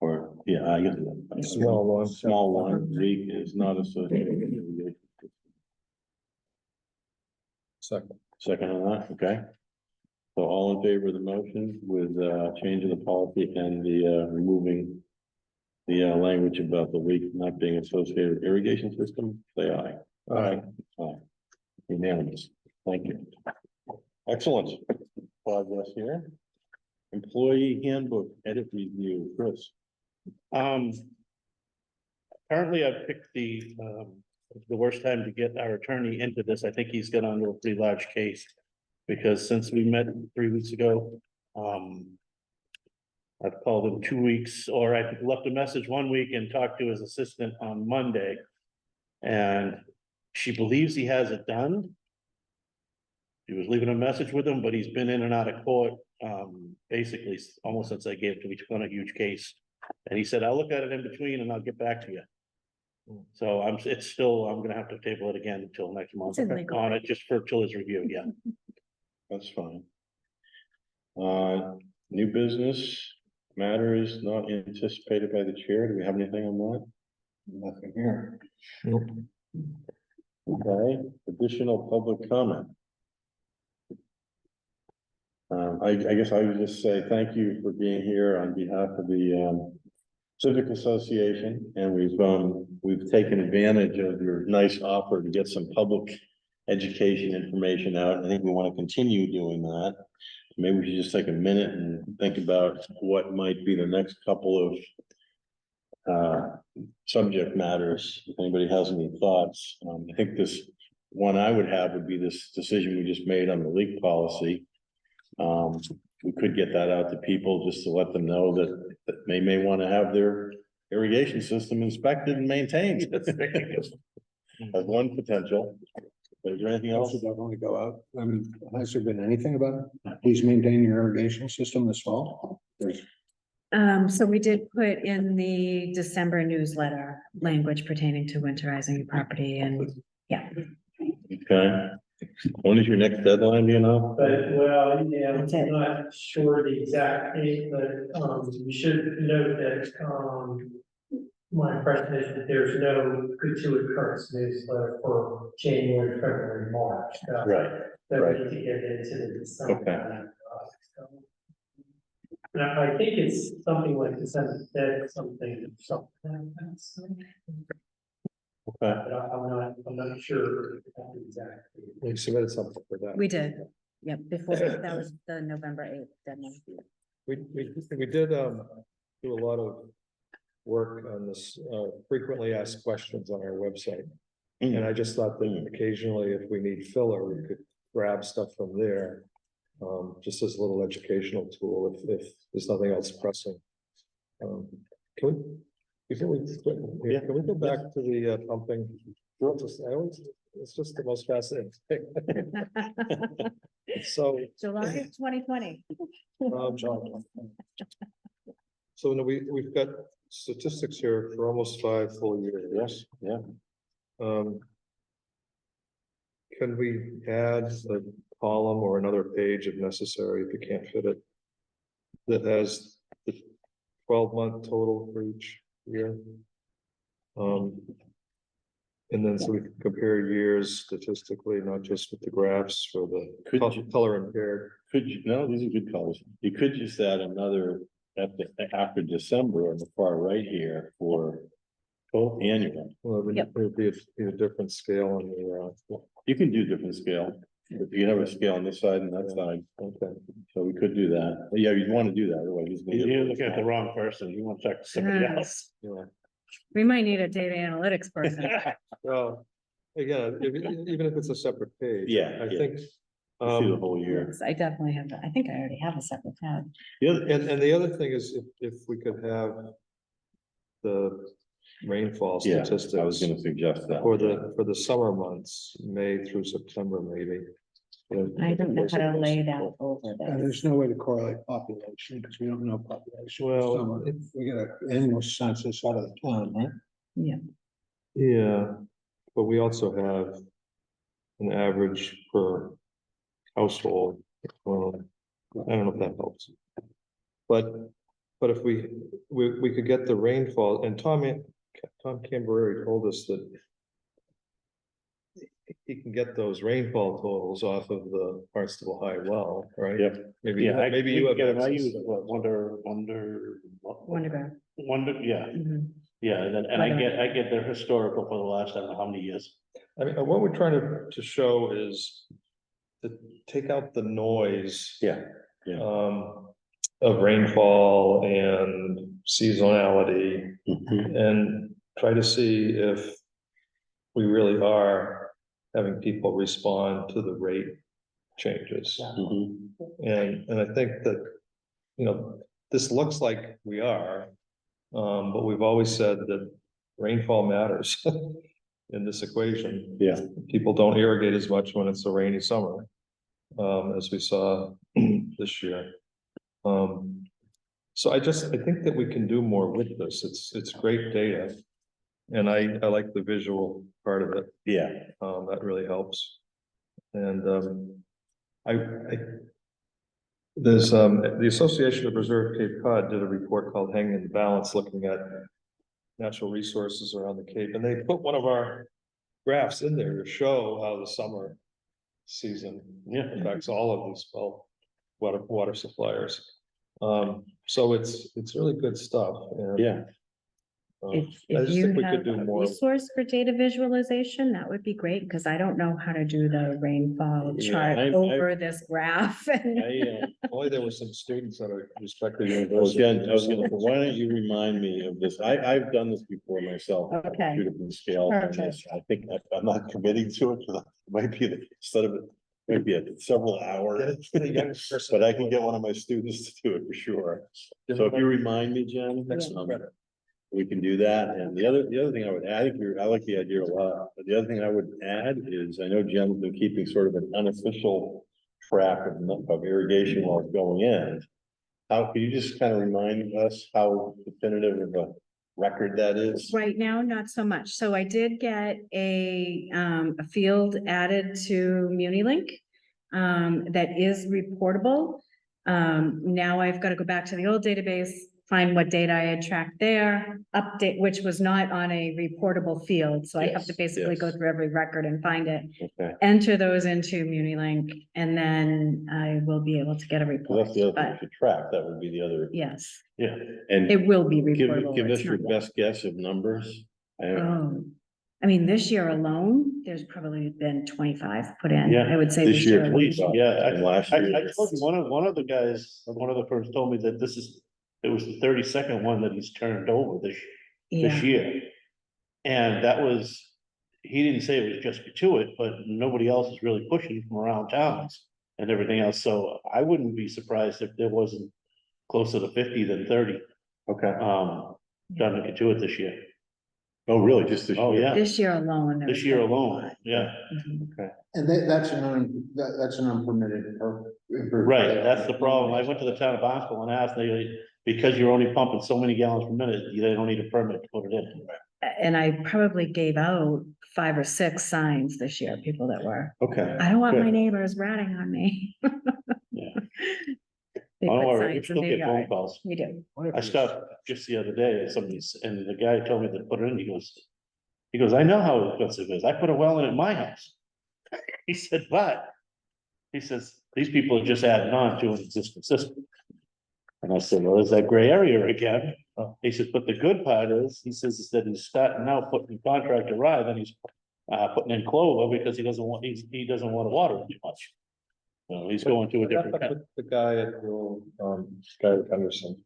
Speaker 1: or, yeah, I guess.
Speaker 4: Small one.
Speaker 1: Small one, leak is not associated with irrigation.
Speaker 4: Second.
Speaker 1: Second on that, okay. So all in favor of the motion with change of the policy and the removing the language about the leak not being associated with irrigation system, say aye.
Speaker 4: Aye.
Speaker 1: Aye. Unanimous, thank you. Excellent progress here. Employee handbook edit review, Chris.
Speaker 3: Apparently I picked the worst time to get our attorney into this. I think he's got onto a pretty large case. Because since we met 3 weeks ago, I've called him 2 weeks, or I left a message 1 week and talked to his assistant on Monday. And she believes he has it done. He was leaving a message with him, but he's been in and out of court, basically almost since I gave it to him. He took on a huge case. And he said, I'll look at it in between and I'll get back to you. So I'm gonna have to table it again until next month
Speaker 5: It's illegal.
Speaker 3: on it, just till his review, yeah.
Speaker 1: That's fine. New business matters not anticipated by the chair. Do we have anything on that? Nothing here. Okay, additional public comment. I guess I would just say thank you for being here on behalf of the Civic Association, and we've taken advantage of your nice offer to get some public education information out. I think we want to continue doing that. Maybe we should just take a minute and think about what might be the next couple of subject matters. If anybody has any thoughts, I think this one I would have would be this decision we just made on the leak policy. We could get that out to people just to let them know that they may want to have their irrigation system inspected and maintained. That's one potential. But is there anything else?
Speaker 2: Also, definitely go out. Has there been anything about it? Please maintain your irrigation system this fall.
Speaker 5: So we did put in the December newsletter language pertaining to winterizing your property and, yeah.
Speaker 1: Okay. When is your next deadline, do you know?
Speaker 8: But, well, yeah,
Speaker 5: That's it.
Speaker 8: I'm not sure the exact date, but, you should note that, my impression is that there's no good to occurrence newsletter for January, February, March. So
Speaker 1: Right,
Speaker 8: that
Speaker 1: right.
Speaker 8: we need to get into the December.
Speaker 1: Okay.
Speaker 8: And I think it's something like December, something like that. So,
Speaker 1: Okay.
Speaker 8: but I'm not sure exactly.
Speaker 4: We submitted something for that.
Speaker 5: We did, yep, before, that was the November 8th deadline.
Speaker 4: We did do a lot of work on this frequently asked questions on our website. And I just thought that occasionally if we need filler, we could grab stuff from there just as a little educational tool if there's nothing else pressing. Can we, before we, yeah, can we go back to the pumping? It's just the most fascinating thing. So,
Speaker 5: July 2020.
Speaker 4: so we've got statistics here for almost 5 full years.
Speaker 1: Yes, yeah.
Speaker 4: Can we add a column or another page if necessary, if you can't fit it? That has the 12-month total for each year. And then so we can compare years statistically, not just with the graphs for the color impaired.
Speaker 1: Could you, no, these are good colors. You could just add another after December on the far right here for annual.
Speaker 4: Well, it would be a different scale on the,
Speaker 1: You can do different scale. If you have a scale on this side and that side,
Speaker 4: okay.
Speaker 1: so we could do that. But yeah, you'd want to do that, otherwise he's gonna get.
Speaker 3: You're looking at the wrong person. You want to check somebody
Speaker 5: Yeah.
Speaker 3: else.
Speaker 4: Yeah.
Speaker 5: We might need a data analytics person.
Speaker 4: Well, again, even if it's a separate page.
Speaker 1: Yeah,
Speaker 4: I
Speaker 1: yeah.
Speaker 4: think.
Speaker 1: See the whole year.
Speaker 5: Yes, I definitely have that. I think I already have a separate tab.
Speaker 1: The other,
Speaker 4: And the other thing is if we could have the rainfall
Speaker 1: yeah,
Speaker 4: statistics.
Speaker 1: I was gonna suggest that.
Speaker 4: For the summer months, May through September, maybe.
Speaker 5: I don't know how to lay that over
Speaker 2: And there's
Speaker 5: this.
Speaker 2: no way to correlate population because we don't know population.
Speaker 4: Well,
Speaker 2: Summer. We get an annual census out of the town, right?
Speaker 4: Yeah, but we also have an average per household. Well, I don't know if that helps. But if we could get the rainfall, and Tom Camberry told us that he can get those rainfall totals off of the Barnstable High well, right?
Speaker 1: Yep.
Speaker 4: Maybe,
Speaker 3: Yeah,
Speaker 4: maybe you have
Speaker 3: I
Speaker 4: access
Speaker 3: use
Speaker 4: to
Speaker 3: what,
Speaker 5: Wonder.
Speaker 3: yeah,
Speaker 5: Mhm.
Speaker 3: yeah, and I get their historical for the last, I don't know how many years.
Speaker 4: I mean, what we're trying to show is to take out the noise.
Speaker 1: Yeah.
Speaker 4: Of rainfall and seasonality
Speaker 1: Mhm.
Speaker 4: and try to see if we really are having people respond to the rate changes.
Speaker 1: Mhm.
Speaker 4: And I think that, this looks like we are, but we've always said that rainfall matters in this equation.
Speaker 1: Yeah.
Speaker 4: People don't irrigate as much when it's a rainy summer, as we saw this year. So I think that we can do more with this. It's great data. And I like the visual part of it.
Speaker 1: Yeah.
Speaker 4: That really helps. And, there's, the Association of Preserved Cape Cod did a report called Hanging in the Balance, looking at natural resources around the Cape. And they put one of our graphs in there to show how the summer season affects all of these, water suppliers. So it's really good stuff. And,
Speaker 1: Yeah.
Speaker 5: If
Speaker 4: I just
Speaker 5: you
Speaker 4: think we
Speaker 5: have
Speaker 4: could do
Speaker 5: a
Speaker 4: more.
Speaker 5: resource for data visualization, that would be great, because I don't know how to do the rainfall
Speaker 1: Yeah,
Speaker 5: chart
Speaker 1: I-
Speaker 5: over this graph.
Speaker 4: Only there were some students that are respected
Speaker 1: Well,
Speaker 4: university.
Speaker 1: Jen, I was gonna, why don't you remind me of this? I've done this before myself.
Speaker 5: Okay.
Speaker 1: Two different scales on this. I think I'm not committing to it, because it might be, instead of it, might be several hours. But I can get one of my students to do it for sure. So if you remind me, Jen, we can do that. And the other thing I would add, I like the idea a lot, but the other thing I would add is, I know Jen's been keeping sort of an unofficial track of irrigation wells going in. How, can you just kind of remind us how definitive of a record that is?
Speaker 5: Right now, not so much. So I did get a field added to MuniLink that is reportable. Now I've got to go back to the old database, find what data I had tracked there, update, which was not on a reportable field. So I have to
Speaker 1: Yes,
Speaker 5: basically go
Speaker 1: yes.
Speaker 5: through every record and find it,
Speaker 1: Okay,
Speaker 5: enter those into MuniLink, and then I will be able to get a
Speaker 1: well,
Speaker 5: report.
Speaker 1: that's the other thing
Speaker 5: But
Speaker 1: to track, that would be the other,
Speaker 5: yes,
Speaker 3: Yeah,
Speaker 1: and
Speaker 5: it will be
Speaker 1: give
Speaker 5: reportable.
Speaker 1: us
Speaker 5: It's
Speaker 1: your
Speaker 5: not yet.
Speaker 1: best guess of numbers.
Speaker 5: I mean, this year alone, there's probably been 25 put in.
Speaker 3: Yeah,
Speaker 5: I would say
Speaker 1: this year,
Speaker 5: alone.
Speaker 1: please.
Speaker 3: yeah.
Speaker 1: And last
Speaker 3: I
Speaker 1: year.
Speaker 3: told you, one of the guys, one of the firms told me that it was the 32nd one that he's turned over this
Speaker 5: Yeah,
Speaker 3: year. And that was, he didn't say it was just gratuitous, but nobody else is really pushing from around towns. and everything else, so I wouldn't be surprised if there wasn't closer to 50 than 30,
Speaker 1: Okay.
Speaker 3: done in Katuitt this year.
Speaker 1: Oh, really? Just this
Speaker 3: Oh,
Speaker 1: year?
Speaker 3: yeah,
Speaker 5: This year alone. there
Speaker 3: this
Speaker 5: was
Speaker 3: year
Speaker 5: 50.
Speaker 3: alone, yeah,
Speaker 5: Mhm.
Speaker 2: And that's an unpermitted.
Speaker 3: right, that's the problem. I went to the town of Barnstable and asked, because you're only pumping so many gallons per minute, they don't need a permit to put it in.
Speaker 5: And I probably gave out 5 or 6 signs this year, people that were,
Speaker 1: Okay.
Speaker 5: I don't want my
Speaker 1: Good.
Speaker 5: neighbors ratting on me.
Speaker 3: Yeah.
Speaker 5: They
Speaker 3: I don't
Speaker 5: put
Speaker 3: worry, we
Speaker 5: signs in
Speaker 3: still
Speaker 5: their
Speaker 3: get phone
Speaker 5: yard.
Speaker 3: calls.
Speaker 5: We do.
Speaker 3: I stopped just the other day at somebody's, and the guy told me to put it in, he goes, I know how expensive it is, I put a well in at my house. He said, but, he says, these people are just adding on to an existing system. And I said, well, there's that gray area again. He says, but the good part is, he says, is that he's starting now putting contractor rye, then he's putting in clover because he doesn't want to water it too much. So he's going to a different.
Speaker 4: The guy at the, Guy Henderson.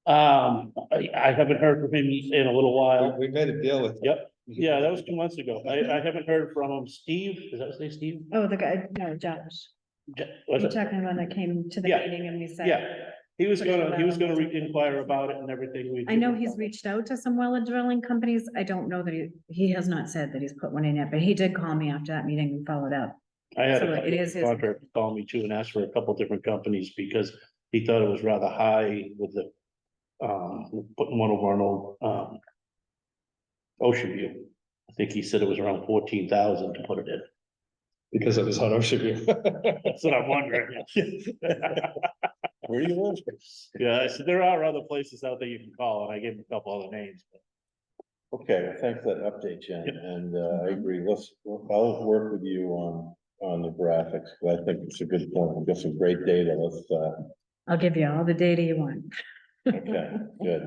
Speaker 3: I haven't heard from him in a little while.
Speaker 4: We made a deal with.
Speaker 3: Yep, yeah, that was 2 months ago. I haven't heard from him. Steve, is that his name, Steve?
Speaker 5: Oh, the guy, no, Josh.
Speaker 3: Was
Speaker 5: You're
Speaker 3: it?
Speaker 5: talking about that came to the
Speaker 3: Yeah.
Speaker 5: meeting and we said.
Speaker 3: Yeah, he was gonna inquire about it and everything.
Speaker 5: I know he's reached out to some well drilling companies. I don't know that he has not said that he's put one in yet, but he did call me after that meeting and followed up.
Speaker 3: I had
Speaker 5: So
Speaker 3: a
Speaker 5: it
Speaker 3: couple
Speaker 5: is
Speaker 3: of
Speaker 5: his-
Speaker 3: contractors call me too and ask for a couple different companies because he thought it was rather high with the, putting one over on old, Ocean View. I think he said it was around 14,000 to put it in.
Speaker 4: Because it was on Ocean View.
Speaker 3: That's what I'm wondering.
Speaker 1: Where do you live?
Speaker 3: Yeah, I said, there are other places out there you can call, and I gave him a couple other names.
Speaker 1: Okay, well, thanks for that update, Jen,
Speaker 3: Yep.
Speaker 1: and I agree, I'll work with you on the graphics, because I think it's a good point, we've got some great data,
Speaker 5: I'll give you all the data you want.
Speaker 1: okay, good.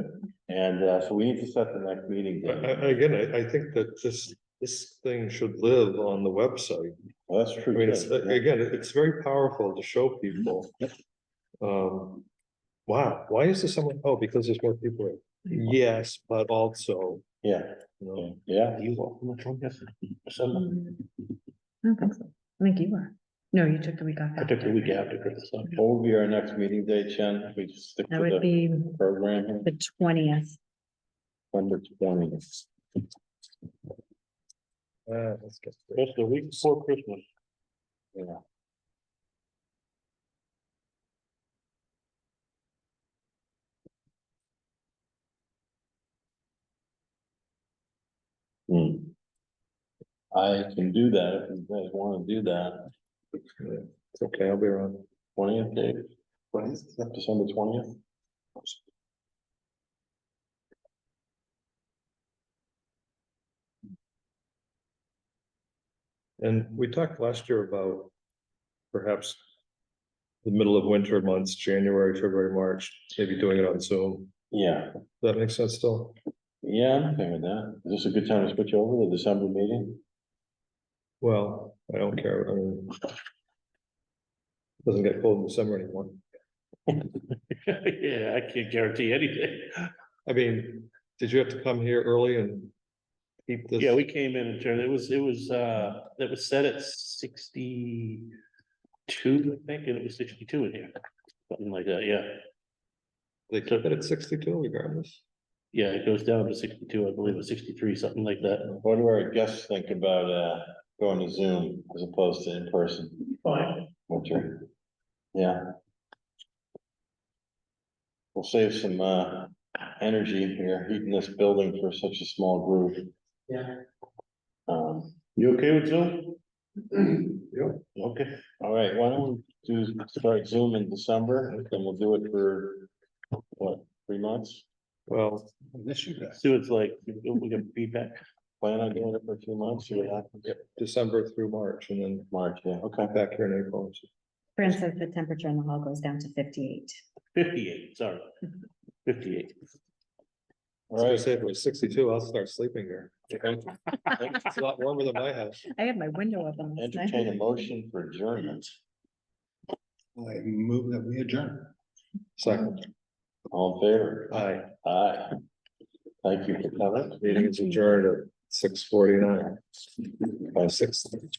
Speaker 1: And so we need to set the next meeting date.
Speaker 4: Again, I think that this thing should live on the website.
Speaker 1: Well, that's
Speaker 4: I
Speaker 1: true.
Speaker 4: mean, it's,
Speaker 1: too.
Speaker 4: again, it's very powerful to show people. Wow, why is there someone, oh, because there's more people. Yes, but also,
Speaker 1: Yeah,
Speaker 4: you know,
Speaker 1: yeah,
Speaker 3: You off on the 20th?
Speaker 5: I don't think so. I think you were. No, you took the week off.
Speaker 3: I took the week after Christmas. so.
Speaker 1: what would be our next meeting date, Jen? If we just stick
Speaker 5: That
Speaker 1: to
Speaker 5: would
Speaker 1: the
Speaker 5: be
Speaker 1: program, here?
Speaker 5: the 20th.
Speaker 1: November 20th.
Speaker 4: let's get.
Speaker 3: Just the week before Christmas.
Speaker 1: Yeah. Hmm. I can do that if you guys want to do that.
Speaker 4: It's okay, I'll be around.
Speaker 1: 20th, Dave? 20th, December 20th?
Speaker 4: And we talked last year about perhaps the middle of winter months, January, February, March, maybe doing it on Zoom.
Speaker 1: Yeah,
Speaker 4: Does that make sense still?
Speaker 1: yeah, I'm okay with that. Is this a good time to switch over to the December meeting?
Speaker 4: Well, I don't care, I mean. Doesn't get cold in December anymore.
Speaker 3: Yeah, I can't guarantee anything.
Speaker 4: I mean, did you have to come here early and keep this?
Speaker 3: Yeah, we came in and turned, it was set at 62, I think, and it was 62 in here. Something like that, yeah.
Speaker 4: They kept it at 62 regardless.
Speaker 3: Yeah, it goes down to 62, I believe, or 63, something like that.
Speaker 1: What do our guests think about going to Zoom as opposed to in person?
Speaker 8: Fine.
Speaker 1: Winter? Yeah. We'll save some energy here, heating this building for such a small group.
Speaker 8: Yeah.
Speaker 3: You okay with Zoom?
Speaker 4: Yeah.
Speaker 3: Okay.
Speaker 1: All right, why don't we start Zoom in December, and then we'll do it for, what, 3 months?
Speaker 4: Well,
Speaker 2: This you guys.
Speaker 3: So it's like, we get feedback.
Speaker 1: Plan on doing it for 2 months, see what happens.
Speaker 4: December through March and then
Speaker 1: March, yeah, okay.
Speaker 4: back here in April.
Speaker 5: For instance, the temperature in the hall goes down to 58.
Speaker 3: 58, sorry. 58.
Speaker 4: I was gonna say if it was 62, I'll start sleeping here. It's a lot warmer than my house.
Speaker 5: I had my window open last night.
Speaker 1: Entertain a motion for adjournment.
Speaker 2: I move that we adjourn.
Speaker 4: Second,
Speaker 1: All in favor?
Speaker 4: aye,
Speaker 1: Aye. Thank you for coming.
Speaker 4: meeting is adjourned at 6:49. By 6:30.